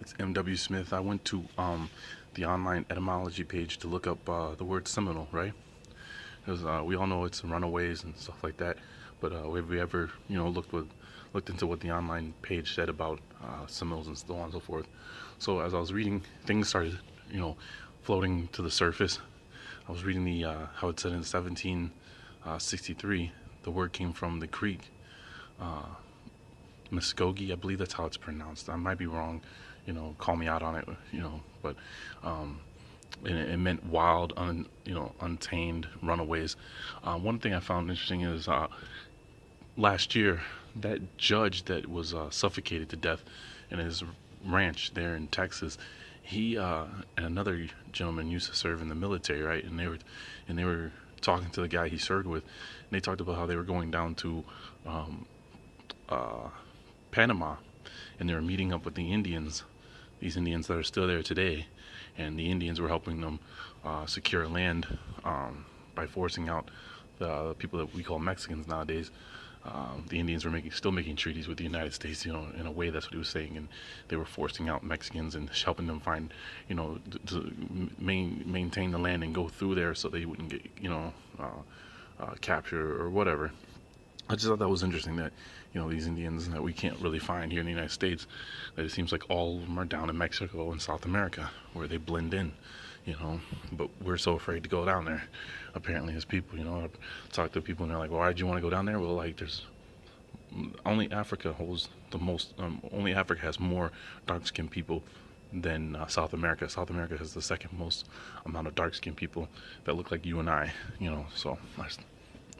it's MW Smith. I went to the online etymology page to look up the word Seminole, right? Because we all know it's runaways and stuff like that. But have we ever, looked into what the online page said about Seminoles and so on and so forth? So as I was reading, things started, floating to the surface. I was reading the how it said in 1763, the word came from the Greek uh, Muskogee, I believe that's how it's pronounced. I might be wrong, call me out on it, but um, and it meant wild, untamed runaways. One thing I found interesting is last year that judge that was suffocated to death in his ranch there in Texas, he and another gentleman used to serve in the military, right? And they were talking to the guy he served with, and they talked about how they were going down to um, uh, Panama, and they were meeting up with the Indians, these Indians that are still there today, and the Indians were helping them secure land by forcing out the people that we call Mexicans nowadays. The Indians were still making treaties with the United States, in a way. That's what he was saying, and they were forcing out Mexicans and helping them find, to maintain the land and go through there so they wouldn't get, captured or whatever. I just thought that was interesting that, these Indians that we can't really find here in the United States, that it seems like all of them are down in Mexico and South America where they blend in, but we're so afraid to go down there, apparently, as people. I've talked to people and they're like, well, why do you want to go down there? Well, like, there's only Africa holds the most, only Africa has more dark skinned people than South America. South America has the second most amount of dark skinned people that look like you and so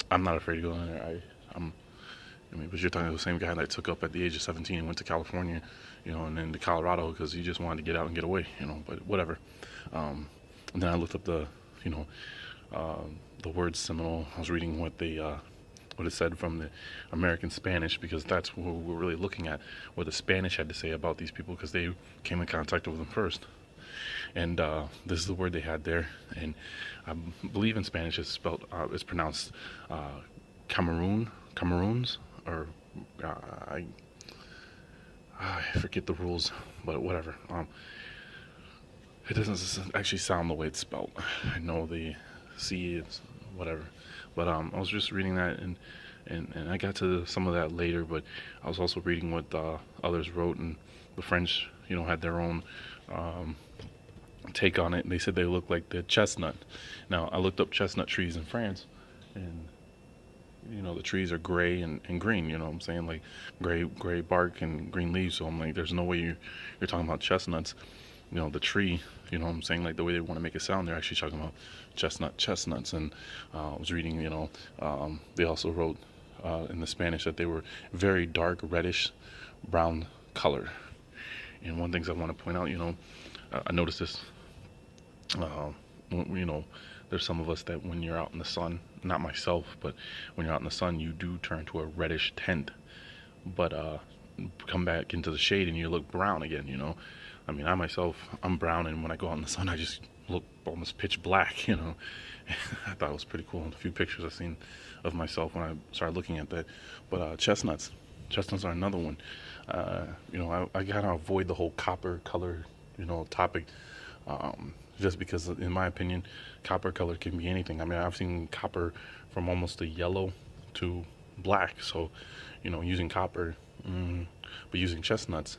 I'm not afraid to go down there. But you're talking to the same guy that took up at the age of 17 and went to California, and then to Colorado because he just wanted to get out and get away, but whatever. And then I looked up you know, uh, the word Seminole. I was reading what it said from the American Spanish, because that's what we're really looking at, what the Spanish had to say about these people, because they came in contact with them first. And this is the word they had there, and I believe in Spanish it's pronounced Cameroons, or uh, I I forget the rules, but whatever. It doesn't actually sound the way it's spelled. I know the C is whatever, but I was just reading that, and I got to some of that later. But I was also reading what others wrote, and the French, had their own um, take on it. And they said they look like the chestnut. Now I looked up chestnut trees in France, and the trees are gray and green. What I'm saying, like gray bark and green leaves. So I'm like, there's no way you're talking about chestnuts. The tree. What I'm saying, like the way they want to make it sound, they're actually talking about chestnuts. And I was reading, they also wrote in the Spanish that they were very dark reddish brown color. And one thing I want to point out, I noticed this. Uh, there's some of us that when you're out in the sun, not myself, but when you're out in the sun, you do turn to a reddish tint. But come back into the shade and you look brown again. I mean, I myself, I'm brown, and when I go out in the sun, I just look almost pitch black. I thought it was pretty cool in a few pictures I've seen of myself when I started looking at that. But chestnuts are another one. I gotta avoid the whole copper color, topic, just because, in my opinion, copper color can be anything. I mean, I've seen copper from almost a yellow to black. So, using copper, but using chestnuts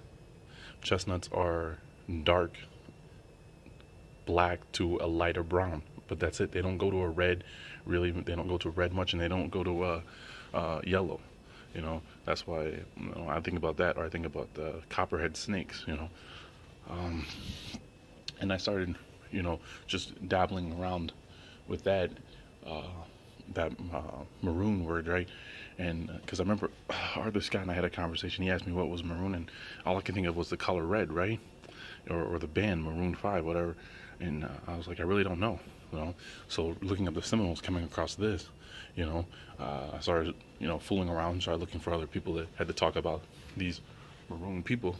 are dark black to a lighter brown, but that's it. They don't go to a red, really. They don't go to red much, and they don't go to yellow. That's why I think about that, or I think about the copperhead snakes. Um, and I started, just dabbling around with uh, that maroon word, right? And because I remember Arthur Scott and I had a conversation. He asked me what was maroon, and all I could think of was the color red, right? Or the band Maroon 5, whatever. And I was like, I really don't know. So looking up the Seminoles, coming across this, I started, fooling around, started looking for other people that had to talk about these maroon people.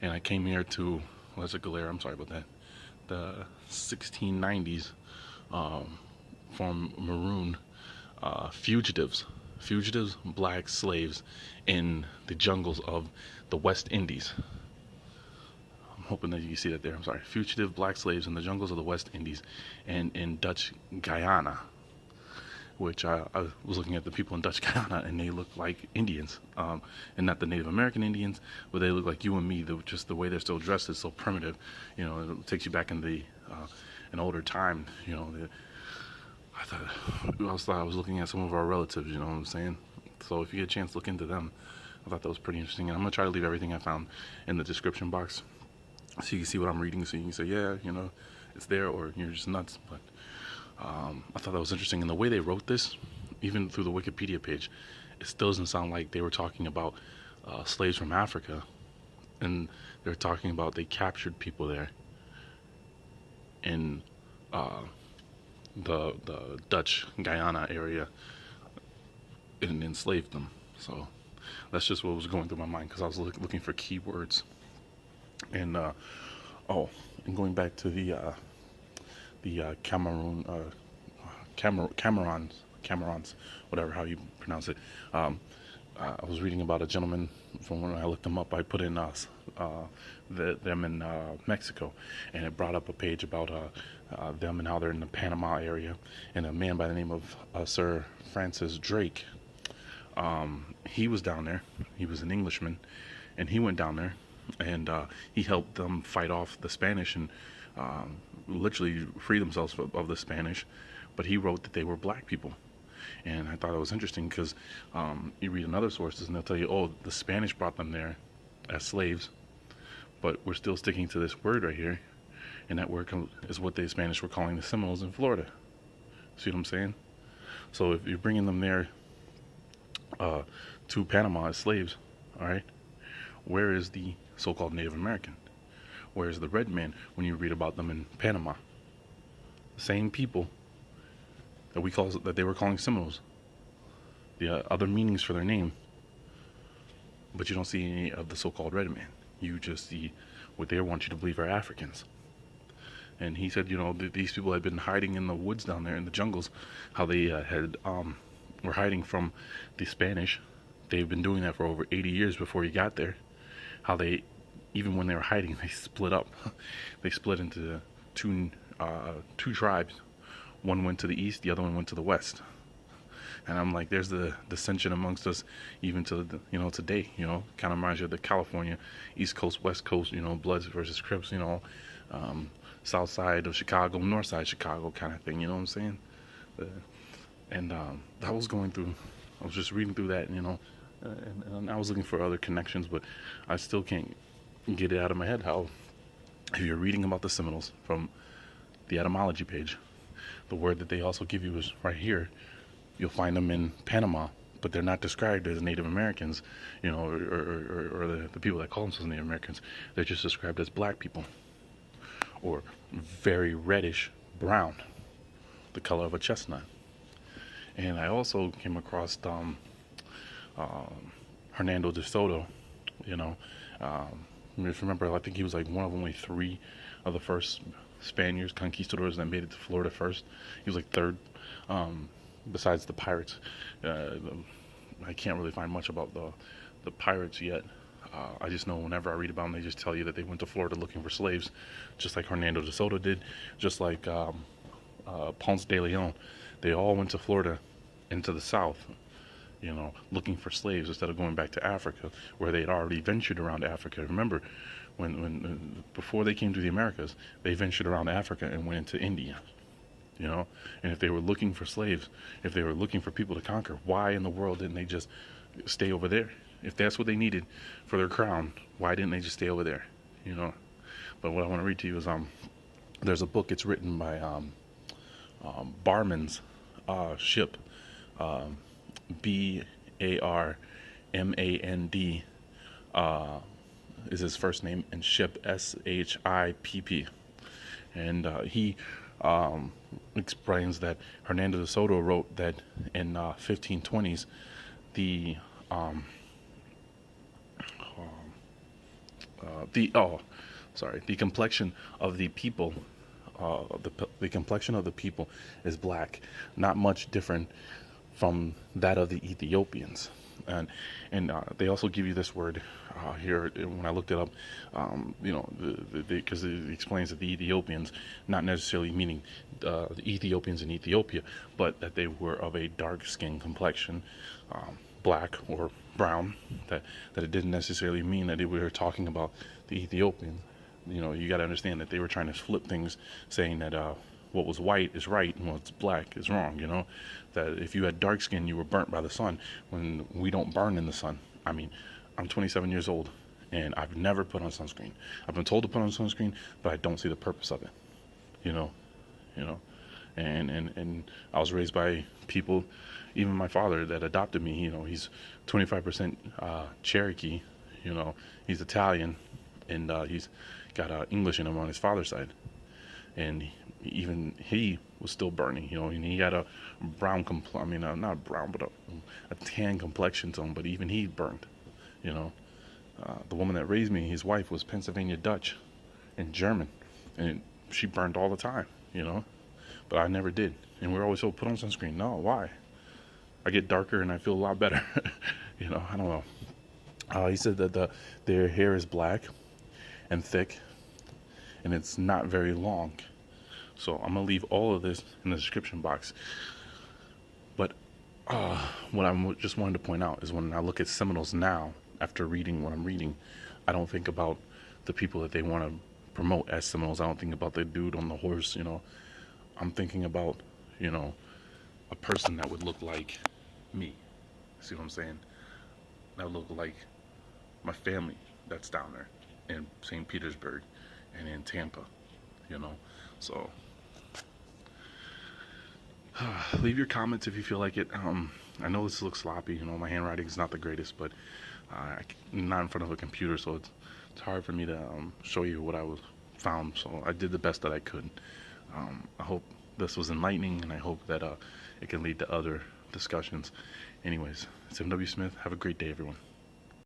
And I came here to, what's it, Galera? I'm sorry about that. The 1690s from maroon fugitives, black slaves in the jungles of the West Indies. hoping that you see that there. I'm sorry. Fugitive black slaves in the jungles of the West Indies and in Dutch Guyana, which I was looking at the people in Dutch Guyana, and they look like Indians, and not the Native American Indians, but they look like you and me. Just the way they're still dressed is so primitive. You know, it takes you back in an older time. You know, I was looking at some of our relatives. You know what I'm saying? So if you get a chance, look into them. I thought that was pretty interesting, and I'm gonna try to leave everything I found in the description box, so you can see what I'm reading, so you can say, yeah, you know, it's there, or you're just nuts. But I thought that was interesting, and the way they wrote this, even through the Wikipedia page, it still doesn't sound like they were talking about slaves from Africa, and they're talking about they captured people there in the Dutch Guyana area and enslaved them. So that's just what was going through my mind, because I was looking for keywords. And and going back to the Camerons, whatever how you pronounce it. I was reading about a gentleman from when I looked him up. I put in them in Mexico, and it brought up a page about them and how they're in the Panama area, and a man by the name of Sir Francis Drake. He was down there. He was an Englishman, and he went down there, and he helped them fight off the Spanish and literally free themselves of the Spanish. But he wrote that they were black people, and I thought it was interesting because you read in other sources and they'll tell you, oh, the Spanish brought them there as slaves, but we're still sticking to this word right here, and that word is what the Spanish were calling the Seminoles in Florida. See what I'm saying? So if you're bringing them there to Panama as slaves, all right, where is the so-called Native American? Where is the red man when you read about them in Panama? The same people that they were calling Seminoles. The other meanings for their name, but you don't see any of the so-called red man. You just see what they want you to believe are Africans. And he said, you know, these people had been hiding in the woods down there in the jungles, how they were hiding from the Spanish. They've been doing that for over 80 years before he got there. How they, even when they were hiding, they split up. They split into two tribes. One went to the east, the other one went to the west. And I'm like, there's the dissension amongst us, even to today. You know, kind of reminds you of the California East Coast, West Coast. You know, Bloods versus Crips. You know, South side of Chicago, North side of Chicago, kind of thing. You know what I'm saying? And I was going through. I was just reading through that, you know, and I was looking for other connections, but I still can't get it out of my head how, if you're reading about the Seminoles from the etymology page, the word that they also give you is right here. You'll find them in Panama, but they're not described as Native Americans, you know, or the people that call themselves Native Americans. They're just described as black people, or very reddish brown, the color of a chestnut. And I also came across Hernando de Soto, you know. If you remember, I think he was like one of only 3 of the first Spaniards, conquistadors that made it to Florida first. He was like 3rd, besides the pirates. I can't really find much about the pirates yet. I just know whenever I read about them, they just tell you that they went to Florida looking for slaves, just like Hernando de Soto did, just like Ponce de Leon. They all went to Florida into the south, you know, looking for slaves instead of going back to Africa, where they had already ventured around Africa. Remember, when before they came to the Americas, they ventured around Africa and went into India, you know. And if they were looking for slaves, if they were looking for people to conquer, why in the world didn't they just stay over there? If that's what they needed for their crown, why didn't they just stay over there, you know? But what I want to read to you is there's a book. It's written by Barman's ship, Barmand is his first name, and ship Shipp, and he explains that Hernando de Soto wrote that in 1520s the complexion of the people. The complexion of the people is black, not much different from that of the Ethiopians. And they also give you this word here when I looked it up. You know, because it explains that the Ethiopians, not necessarily meaning the Ethiopians in Ethiopia, but that they were of a dark skin complexion, black or brown. That it didn't necessarily mean that we were talking about the Ethiopians. You know, you got to understand that they were trying to flip things, saying that what was white is right and what's black is wrong. You know, that if you had dark skin, you were burnt by the sun. When we don't burn in the sun. I mean, I'm 27 years old, and I've never put on sunscreen. I've been told to put on sunscreen, but I don't see the purpose of it. You know, you know, and I was raised by people, even my father that adopted me. You know, he's 25% Cherokee. You know, he's Italian, and he's got English in him on his father's side, and even he was still burning. You know, and he had a brown I mean, not brown, but a tan complexion to him. But even he burned. You know, the woman that raised me, his wife was Pennsylvania Dutch and German, and she burned all the time. You know, but I never did. And we were always told, put on sunscreen. No, why? I get darker and I feel a lot better. You know, I don't know. He said that their hair is black and thick, and it's not very long. So I'm gonna leave all of this in the description box. But what I just wanted to point out is when I look at Seminoles now, after reading what I'm reading, I don't think about the people that they want to promote as Seminoles. I don't think about the dude on the horse. You know, I'm thinking about, you know, a person that would look like me. See what I'm saying? That would look like my family that's down there in St. Petersburg and in Tampa, you know. So leave your comments if you feel like it. I know this looks sloppy, you know, my handwriting is not the greatest, but I'm not in front of a computer, so it's hard for me to show you what I was found. So I did the best that I could. I hope this was enlightening, and I hope that it can lead to other discussions. Anyways, it's M.W. Smith. Have a great day, everyone.